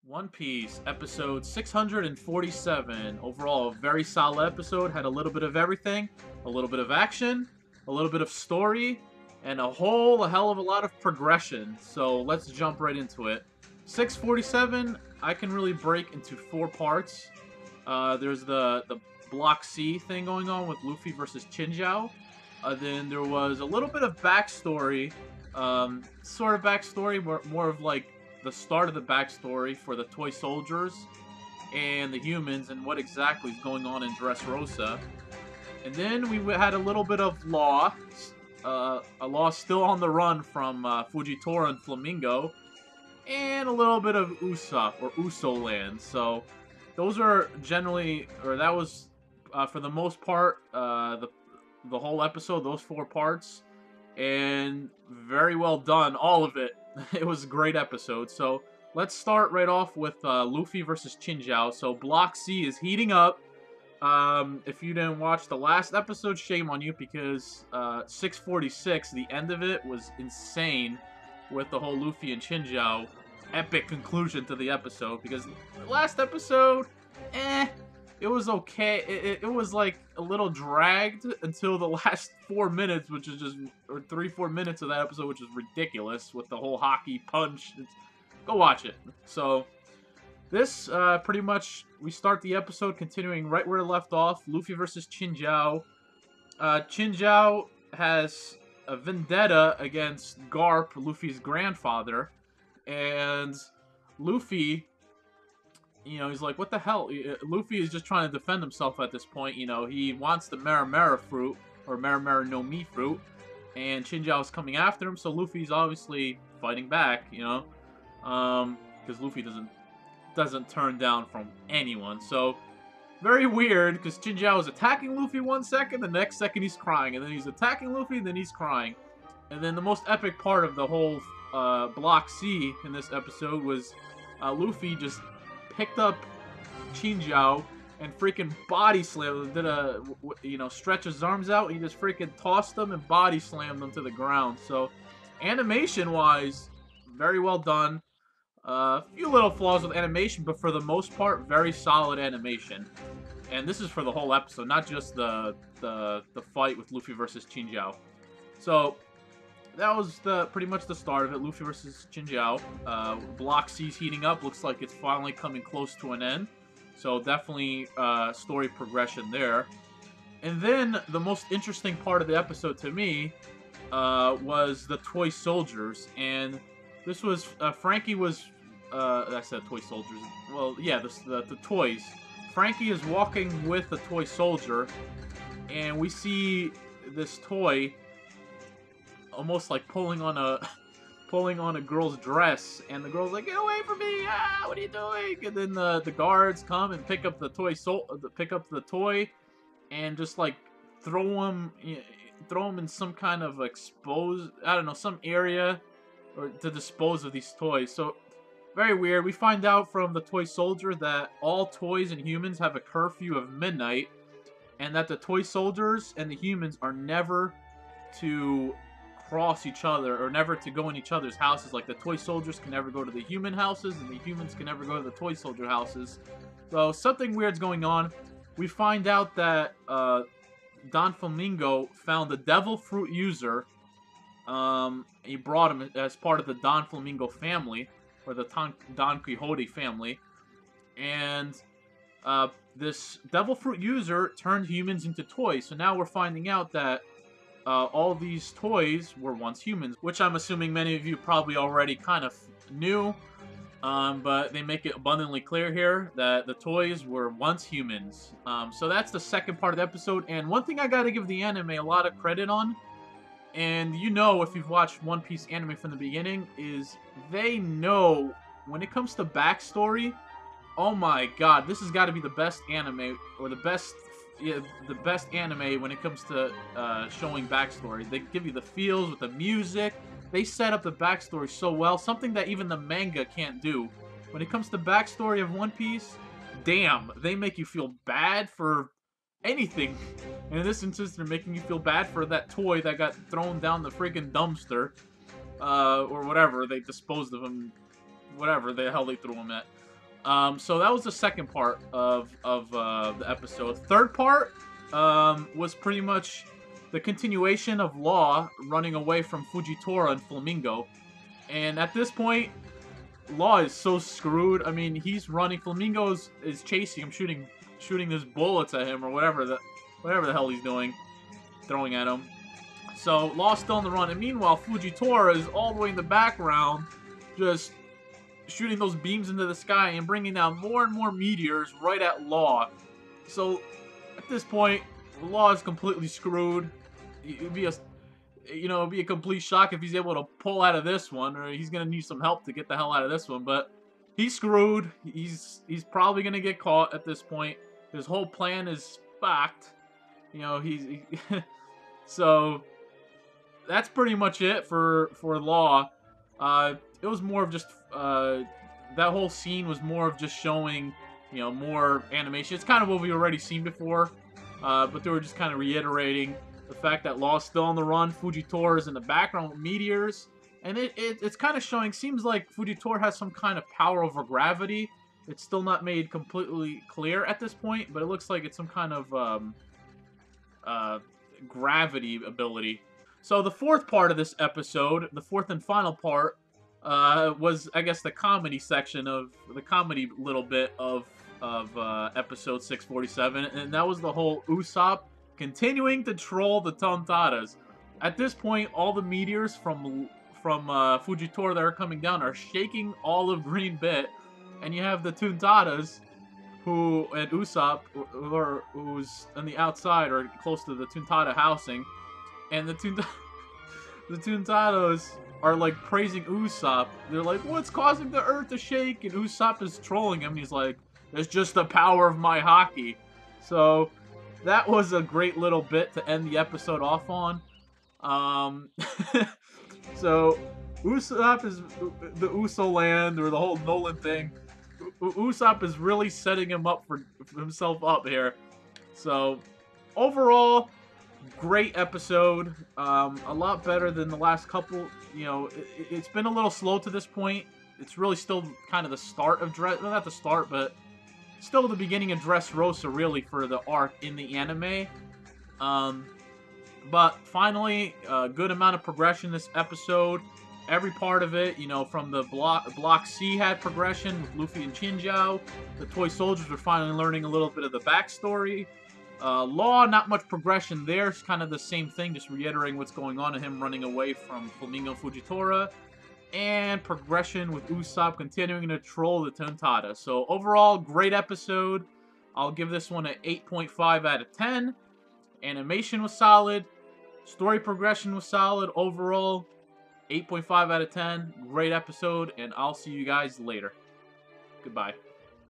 One Piece, episode 647. Overall, a very solid episode. Had a little bit of everything, a little bit of action, a little bit of story, and a hell of a lot of progression. So let's jump right into it. 647, I can really break into four parts. There's the Block C thing going on with Luffy versus Chinjao. Then there was a little bit of backstory, sort of backstory, more of like the start of the backstory for the toy soldiers and the humans and what exactly is going on in Dressrosa. And then we had a little bit of Law, a Law still on the run from Fujitora and Flamingo, and a little bit of Usopp or Uso Land. So those are generally, or that was for the most part, the whole episode, those four parts, and very well done, all of it. It was a great episode. So let's start right off with Luffy versus Chinjao. So Block C is heating up. If you didn't watch the last episode, shame on you, because 646, the end of it was insane with the whole Luffy and Chinjao epic conclusion to the episode. Because the last episode, it was okay. It was like a little dragged until the last 4 minutes, which is just, or 3-4 minutes of that episode, which is ridiculous with the whole hockey punch. Go watch it. So this pretty much, we start the episode continuing right where it left off. Luffy versus Chinjao. Chinjao has a vendetta against Garp, Luffy's grandfather, and Luffy, you know, he's like, what the hell? Luffy is just trying to defend himself at this point. You know, he wants the Maramara fruit, or Maramara no Mi fruit, and Chinjao is coming after him, so Luffy's obviously fighting back, you know, because Luffy doesn't turn down from anyone. So very weird, because Chinjao is attacking Luffy 1 second, the next second he's crying, and then he's attacking Luffy, and then he's crying. And then the most epic part of the whole Block C in this episode was Luffy just picked up Chinjao and freaking body slammed him. Did a, you know, stretch his arms out, and he just freaking tossed him and body slammed him to the ground. So animation wise, very well done. A few little flaws with animation, but for the most part, very solid animation. And this is for the whole episode, not just the fight with Luffy versus Chinjao. So that was pretty much the start of it. Luffy versus Chinjao. Block C's heating up. Looks like it's finally coming close to an end. So definitely story progression there. And then the most interesting part of the episode to me was the toy soldiers. And this was, Frankie was, I said toy soldiers. Well, yeah, the toys. Frankie is walking with the toy soldier. And we see this toy almost like pulling on a girl's dress, and the girl's like, "Get away from me! Ah, what are you doing?" And then the guards come and pick up the toy, and just like throw him in some kind of exposed, I don't know, some area, or to dispose of these toys. So very weird. We find out from the toy soldier that all toys and humans have a curfew of midnight, and that the toy soldiers and the humans are never to cross each other, or never to go in each other's houses. Like, the toy soldiers can never go to the human houses, and the humans can never go to the toy soldier houses. So something weird's going on. We find out that Don Flamingo found the devil fruit user. He brought him as part of the Don Flamingo family, or the Don Quixote family, and this devil fruit user turned humans into toys. So now we're finding out that all these toys were once humans, which I'm assuming many of you probably already kind of knew, but they make it abundantly clear here that the toys were once humans. So that's the second part of the episode, and one thing I gotta give the anime a lot of credit on, and you know if you've watched One Piece anime from the beginning, is they know when it comes to backstory, oh my god, this has got to be the best anime, or the best anime when it comes to showing backstory. They give you the feels with the music. They set up the backstory so well, something that even the manga can't do. When it comes to backstory of One Piece, damn, they make you feel bad for anything. And in this instance, they're making you feel bad for that toy that got thrown down the freaking dumpster, or whatever. They disposed of him, whatever the hell they threw him at. So that was the second part of the episode. Third part was pretty much the continuation of Law running away from Fujitora and Flamingo. And at this point, Law is so screwed. I mean, he's running. Flamingo is chasing him, shooting these bullets at him or whatever the hell he's doing, throwing at him. So Law's still on the run, and meanwhile Fujitora is all the way in the background, just shooting those beams into the sky and bringing down more and more meteors right at Law. So at this point, Law is completely screwed. It'd be a complete shock if he's able to pull out of this one, or he's gonna need some help to get the hell out of this one. But he's screwed. He's probably gonna get caught at this point. His whole plan is fucked. So that's pretty much it for Law. It was more of just that whole scene was more of just showing more animation. It's kind of what we've already seen before, but they were just kind of reiterating the fact that Law's still on the run. Fujitora is in the background with meteors, and it's kind of showing. Seems like Fujitora has some kind of power over gravity. It's still not made completely clear at this point, but it looks like it's some kind of gravity ability. So the fourth part of this episode, the fourth and final part, was, I guess, the comedy section of the comedy little bit of episode 647, and that was the whole Usopp continuing to troll the Tontadas. At this point, all the meteors from Fujitora that are coming down are shaking all of Green Bit, and you have the Tontadas and Usopp, who's on the outside or close to the Tontada housing, and the Tontadas are like praising Usopp. They're like, "What's causing the earth to shake?" And Usopp is trolling him. He's like, "It's just the power of my hockey." So that was a great little bit to end the episode off on. So Usopp is the Uso land, or the whole Nolan thing. Usopp is really setting himself up here. So overall, great episode. A lot better than the last couple. It's been a little slow to this point. It's really still kind of the start of Dress... Well, not the start, but still the beginning of Dressrosa, really, for the arc in the anime. But finally, a good amount of progression this episode. Every part of it, from the Block C had progression with Luffy and Chinjao. The toy soldiers were finally learning a little bit of the backstory. Law, not much progression there. It's kind of the same thing, just reiterating what's going on and him running away from Flamingo and Fujitora. And progression with Usopp continuing to troll the Tontada. So overall, great episode. I'll give this one an 8.5 out of 10. Animation was solid. Story progression was solid. Overall, 8.5 out of 10. Great episode, and I'll see you guys later. Goodbye.